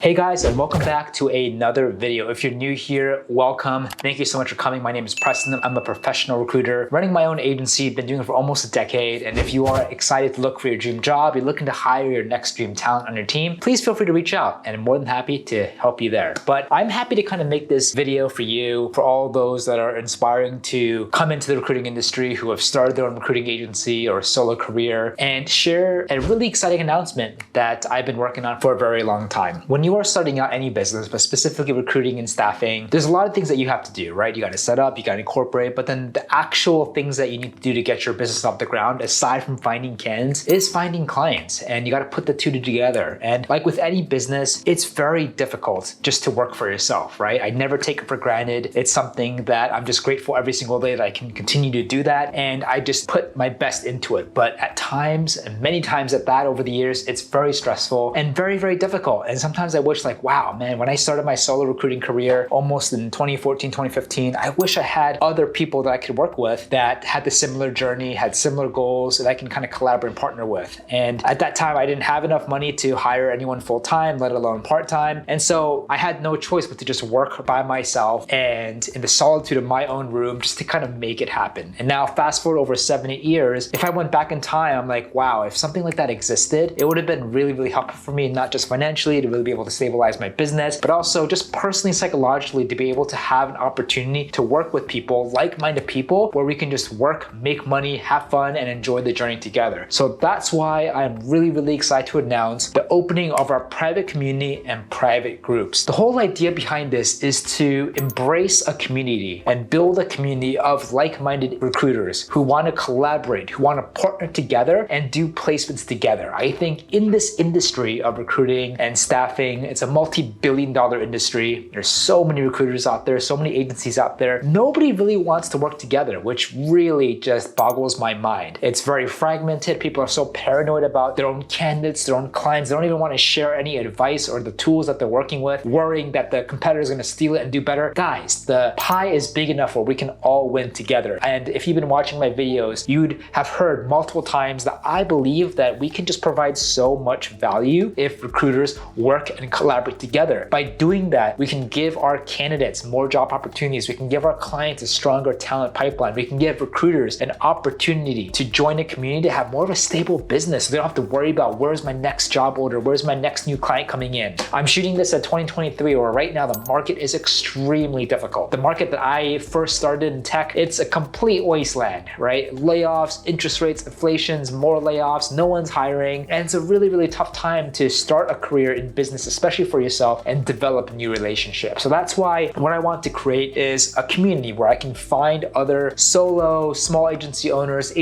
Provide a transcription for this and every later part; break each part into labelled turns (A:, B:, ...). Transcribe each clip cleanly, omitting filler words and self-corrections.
A: Hey guys, and welcome back to another video. If you're new here, welcome. Thank you so much for coming. My name is Preston. I'm a professional recruiter running my own agency, been doing it for almost a decade. And if you are excited to look for your dream job, you're looking to hire your next dream talent on your team, please feel free to reach out and I'm more than happy to help you there. But I'm happy to kind of make this video for you, for all those that are inspiring to come into the recruiting industry, who have started their own recruiting agency or solo career, and share a really exciting announcement that I've been working on for a very long time. When you are starting out any business, but specifically recruiting and staffing, there's a lot of things that you have to do, right? You got to set up, you got to incorporate, but then the actual things that you need to do to get your business off the ground, aside from finding candidates, is finding clients. And you got to put the two together. And like with any business, it's very difficult just to work for yourself, right? I never take it for granted. It's something that I'm just grateful every single day that I can continue to do that. And I just put my best into it. But at times, and many times at that over the years, it's very stressful and very, very difficult. And sometimes I wish like, wow, man, when I started my solo recruiting career almost in 2014, 2015, I wish I had other people that I could work with that had the similar journey, had similar goals that I can kind of collaborate and partner with. And at that time, I didn't have enough money to hire anyone full-time, let alone part-time. And so I had no choice but to just work by myself and in the solitude of my own room just to kind of make it happen. And now fast forward over 7-8 years, if I went back in time, I'm like, wow, if something like that existed, it would have been really, really helpful for me, not just financially to really be able to stabilize my business, but also just personally, psychologically, to be able to have an opportunity to work with people, like-minded people, where we can just work, make money, have fun, and enjoy the journey together. So that's why I'm really, really excited to announce the opening of our private community and private groups. The whole idea behind this is to embrace a community and build a community of like-minded recruiters who want to collaborate, who want to partner together and do placements together. I think in this industry of recruiting and staffing, it's a multi-billion-dollar industry. There's so many recruiters out there, so many agencies out there. Nobody really wants to work together, which really just boggles my mind. It's very fragmented. People are so paranoid about their own candidates, their own clients. They don't even want to share any advice or the tools that they're working with, worrying that the competitor is going to steal it and do better. Guys, the pie is big enough where we can all win together. And if you've been watching my videos, you'd have heard multiple times that I believe that we can just provide so much value if recruiters work and collaborate together. By doing that, we can give our candidates more job opportunities. We can give our clients a stronger talent pipeline. We can give recruiters an opportunity to join a community to have more of a stable business. So they don't have to worry about where's my next job order, where's my next new client coming in. I'm shooting this at 2023, where right now the market is extremely difficult. The market that I first started in tech, it's a complete wasteland, right? Layoffs, interest rates, inflations, more layoffs, no one's hiring. And it's a really, really tough time to start a career in business, especially for yourself, and develop new relationships. So that's why what I want to create is a community where I can find other solo, small agency owners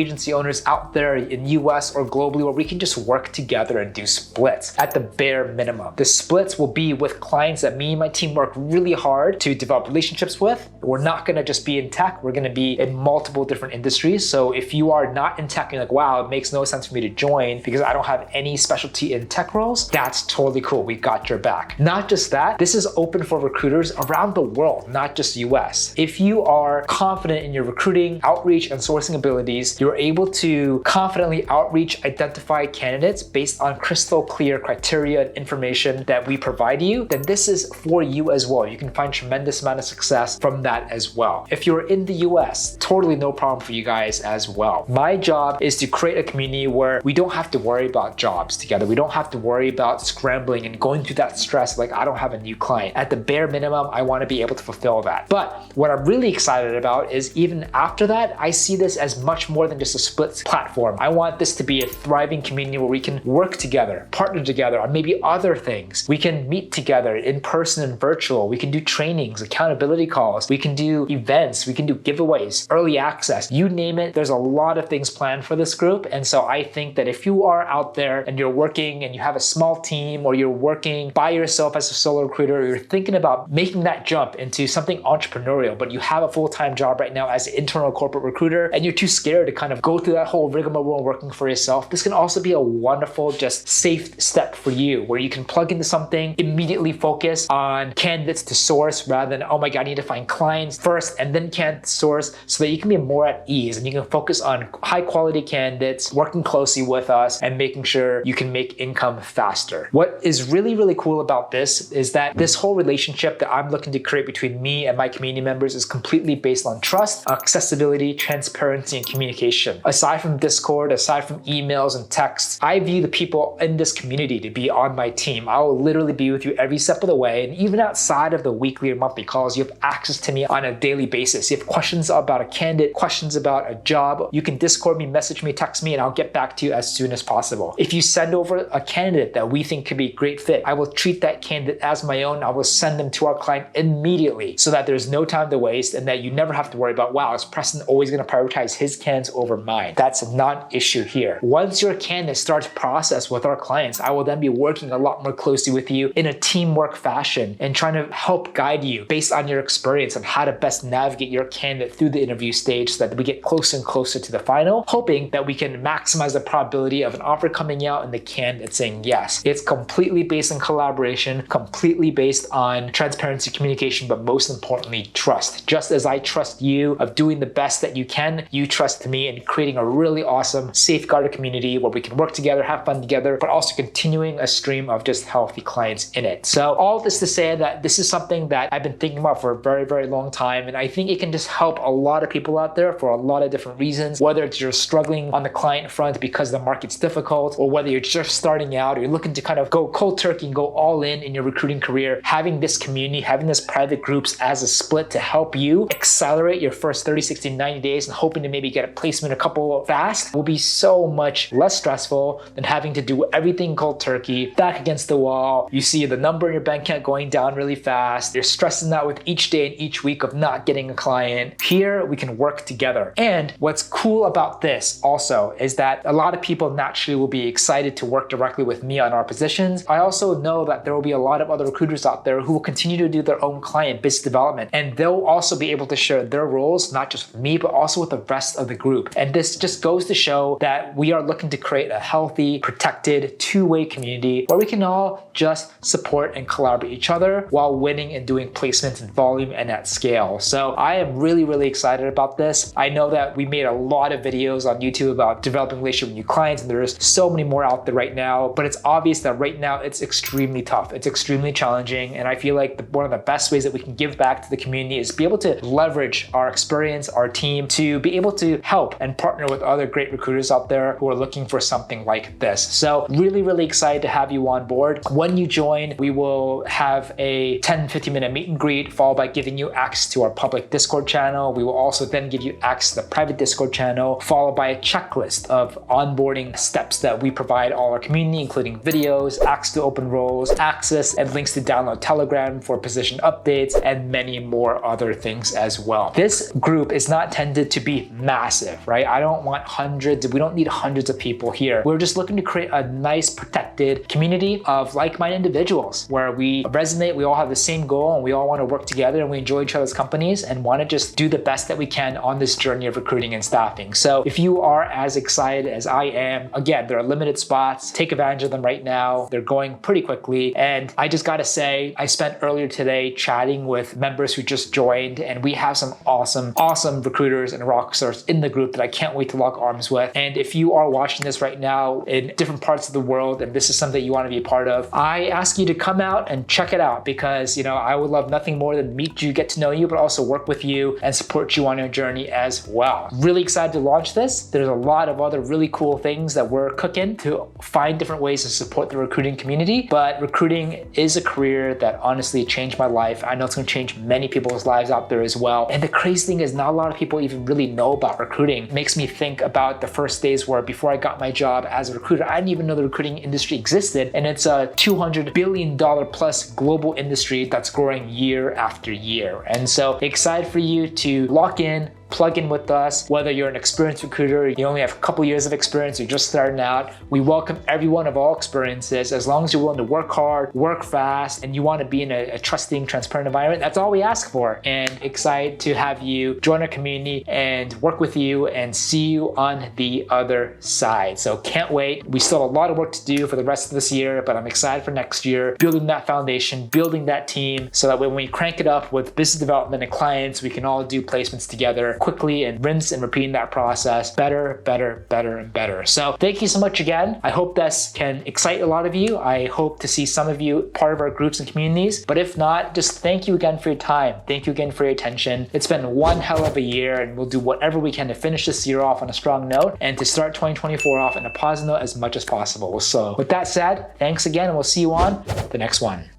A: out there in US or globally, where we can just work together and do splits at the bare minimum. The splits will be with clients that me and my team work really hard to develop relationships with. We're not gonna just be in tech, we're gonna be in multiple different industries. So if you are not in tech and you're like, wow, it makes no sense for me to join because I don't have any specialty in tech roles, that's totally cool. We got your back. Not just that, this is open for recruiters around the world, not just US. If you are confident in your recruiting, outreach, and sourcing abilities, you're able to confidently outreach, identify candidates based on crystal clear criteria and information that we provide you, then this is for you as well. You can find tremendous amount of success from that as well. If you're in the US, totally no problem for you guys as well. My job is to create a community where we don't have to worry about jobs together. We don't have to worry about scrambling and going through that stress like I don't have a new client. At the bare minimum, I want to be able to fulfill that. But what I'm really excited about is even after that, I see this as much more than just a split platform. I want this to be a thriving community where we can work together, partner together on maybe other things. We can meet together in person and virtual. We can do trainings, accountability calls. We can do events. We can do giveaways, early access, you name it. There's a lot of things planned for this group. And so I think that if you are out there and you're working and you have a small team, or you're working by yourself as a solo recruiter, or you're thinking about making that jump into something entrepreneurial, but you have a full-time job right now as an internal corporate recruiter and you're too scared to kind of go through that whole rigmarole working for yourself, this can also be a wonderful, just safe step for you, where you can plug into something, immediately focus on candidates to source rather than, oh my God, I need to find clients first and then candidate source, so that you can be more at ease and you can focus on high quality candidates, working closely with us and making sure you can make income faster. What is really really cool about this is that this whole relationship that I'm looking to create between me and my community members is completely based on trust, accessibility, transparency, and communication. Aside from Discord, aside from emails and texts, I view the people in this community to be on my team. I will literally be with you every step of the way. And even outside of the weekly or monthly calls, you have access to me on a daily basis. You have questions about a candidate, questions about a job, you can Discord me, message me, text me, and I'll get back to you as soon as possible. If you send over a candidate that we think could be a great fit, I will treat that candidate as my own. I will send them to our client immediately so that there's no time to waste and that you never have to worry about, wow, is Preston always going to prioritize his candidates over mine? That's a non-issue here. Once your candidate starts process with our clients, I will then be working a lot more closely with you in a teamwork fashion and trying to help guide you based on your experience on how to best navigate your candidate through the interview stage so that we get closer and closer to the final, hoping that we can maximize the probability of an offer coming out and the candidate saying yes. It's completely based on collaboration, completely based on transparency, communication, but most importantly, trust. Just as I trust you of doing the best that you can, you trust me in creating a really awesome, safeguarded community where we can work together, have fun together, but also continuing a stream of just healthy clients in it. So all this to say that this is something that I've been thinking about for a very, very long time, and I think it can just help a lot of people out there for a lot of different reasons, whether it's you're struggling on the client front because the market's difficult, or whether you're just starting out or you're looking to kind of go cold turkey and go all in your recruiting career. Having this community, having this private groups as a split to help you accelerate your first 30, 60, 90 days and hoping to maybe get a placement a couple fast will be so much less stressful than having to do everything cold turkey, back against the wall. You see the number in your bank account going down really fast. You're stressing out with each day and each week of not getting a client. Here, we can work together. And what's cool about this also is that a lot of people naturally will be excited to work directly with me on our positions. I also know that there will be a lot of other recruiters out there who will continue to do their own client business development, and they'll also be able to share their roles, not just with me, but also with the rest of the group. And this just goes to show that we are looking to create a healthy, protected, two-way community where we can all just support and collaborate each other while winning and doing placements in volume and at scale. So I am really, really excited about this. I know that we made a lot of videos on YouTube about developing relationship with new clients, and there's so many more out there right now, but it's obvious that right now it's extremely tough. It's extremely challenging. And I feel like one of the best ways that we can give back to the community is be able to leverage our experience, our team, to be able to help and partner with other great recruiters out there who are looking for something like this. So really, really excited to have you on board. When you join, we will have a 10-15 minute meet and greet, followed by giving you access to our public Discord channel. We will also then give you access to the private Discord channel, followed by a checklist of onboarding steps that we provide all our community, including videos, access to open roles, access and links to download Telegram for position updates, and many more other things as well. This group is not intended to be massive, right? I don't want hundreds, we don't need hundreds of people here. We're just looking to create a nice, protected community of like-minded individuals where we resonate, we all have the same goal, and we all want to work together, and we enjoy each other's companies and want to just do the best that we can on this journey of recruiting and staffing. So if you are as excited as I am, again, there are limited spots. Take advantage of them right now. They're going pretty quickly. And I just got to say, I spent earlier today chatting with members who just joined, and we have some awesome recruiters and rock stars in the group that I can't wait to lock arms with. And if you are watching this right now in different parts of the world, and this is something you want to be a part of, I ask you to come out and check it out, because I would love nothing more than meet you, get to know you, but also work with you and support you on your journey as well. Really excited to launch this. There's a lot of other really cool things that we're cooking to find different ways to support the recruiting community, but recruiting is a career that honestly changed my life. I know it's going to change many people's lives out there as well. And the crazy thing is not a lot of people even really know about recruiting. It makes me think about the first days where before I got my job as a recruiter, I didn't even know the recruiting industry existed. And it's a $200 billion plus global industry that's growing year after year. And so excited for you to lock in, plug in with us, whether you're an experienced recruiter, you only have a couple years of experience, you're just starting out. We welcome everyone of all experiences, as long as you're willing to work hard, work fast, and you want to be in a trusting, transparent environment. That's all we ask for. And excited to have you join our community and work with you and see you on the other side. So can't wait. We still have a lot of work to do for the rest of this year, but I'm excited for next year, building that foundation, building that team, so that when we crank it up with business development and clients, we can all do placements together quickly and rinse and repeat that process. Better, better, better, and better. So thank you so much again. I hope this can excite a lot of you. I hope to see some of you part of our groups and communities. But if not, just thank you again for your time. Thank you again for your attention. It's been one hell of a year, and we'll do whatever we can to finish this year off on a strong note and to start 2024 off on a positive note as much as possible. So with that said, thanks again, and we'll see you on the next one.